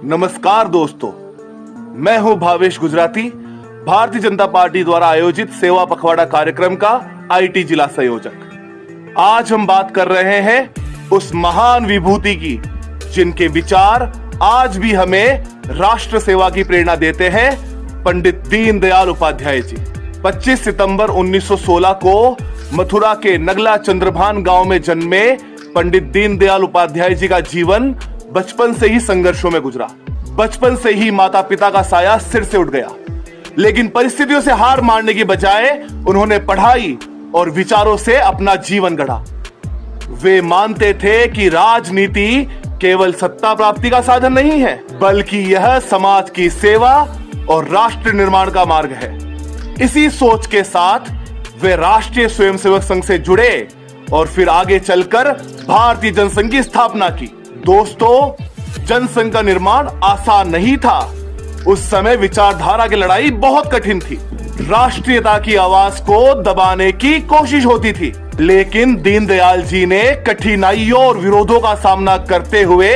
नमस्कार दोस्तों, मैं हूं भावेश गुजराती, भारतीय जनता पार्टी द्वारा आयोजित सेवा पखवाड़ा कार्यक्रम का आईटी जिला संयोजक। आज हम बात कर रहे हैं उस महान विभूति की जिनके विचार आज भी हमें राष्ट्र सेवा की प्रेरणा देते हैं, पंडित दीनदयाल उपाध्याय जी। 25 सितंबर 1916 को मथुरा के नगला चंद्रभान गांव में जन्मे पंडित दीनदयाल उपाध्याय जी का जीवन बचपन से ही संघर्षों में गुजरा। बचपन से ही माता पिता का साया सिर से उठ गया, लेकिन परिस्थितियों से हार मानने की बजाय उन्होंने पढ़ाई और विचारों से अपना जीवन गढ़ा। वे मानते थे कि राजनीति केवल सत्ता प्राप्ति का साधन नहीं है, बल्कि यह समाज की सेवा और राष्ट्र निर्माण का मार्ग है। इसी सोच के साथ वे राष्ट्रीय स्वयंसेवक संघ से जुड़े और फिर आगे चलकर भारतीय जनसंघ की स्थापना की। दोस्तों, जनसंघ का निर्माण आसान नहीं था। उस समय विचारधारा की लड़ाई बहुत कठिन थी। राष्ट्रीयता की आवाज को दबाने की कोशिश होती थी, लेकिन दीनदयाल जी ने कठिनाइयों और विरोधों का सामना करते हुए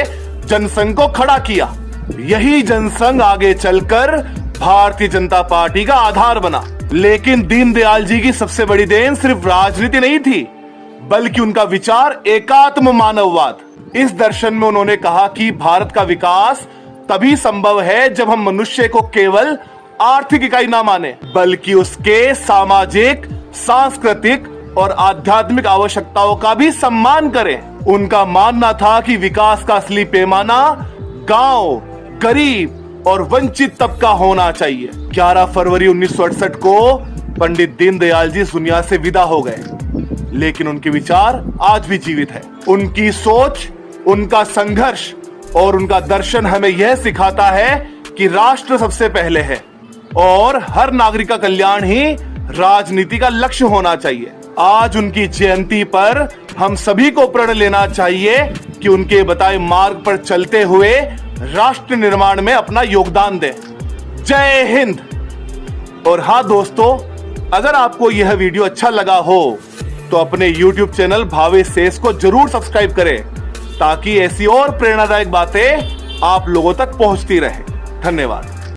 जनसंघ को खड़ा किया। यही जनसंघ आगे चलकर भारतीय जनता पार्टी का आधार बना। लेकिन दीनदयाल जी की सबसे बड़ी देन सिर्फ राजनीति नहीं थी, बल्कि उनका विचार एकात्म मानववाद। इस दर्शन में उन्होंने कहा कि भारत का विकास तभी संभव है जब हम मनुष्य को केवल आर्थिक इकाई ना माने, बल्कि उसके सामाजिक, सांस्कृतिक और आध्यात्मिक आवश्यकताओं का भी सम्मान करें। उनका मानना था कि विकास का असली पैमाना गांव, गरीब और वंचित तबका होना चाहिए। 11 फरवरी 1968 को पंडित दीनदयाल जी इस दुनिया से विदा हो गए, लेकिन उनके विचार आज भी जीवित है। उनकी सोच, उनका संघर्ष और उनका दर्शन हमें यह सिखाता है कि राष्ट्र सबसे पहले है और हर नागरिक का कल्याण ही राजनीति का लक्ष्य होना चाहिए। आज उनकी जयंती पर हम सभी को प्रण लेना चाहिए कि उनके बताए मार्ग पर चलते हुए राष्ट्र निर्माण में अपना योगदान दें। जय हिंद। और हाँ दोस्तों, अगर आपको यह वीडियो अच्छा लगा हो तो अपने YouTube चैनल भावेश सेस को जरूर सब्सक्राइब करें, ताकि ऐसी और प्रेरणादायक बातें आप लोगों तक पहुंचती रहे। धन्यवाद।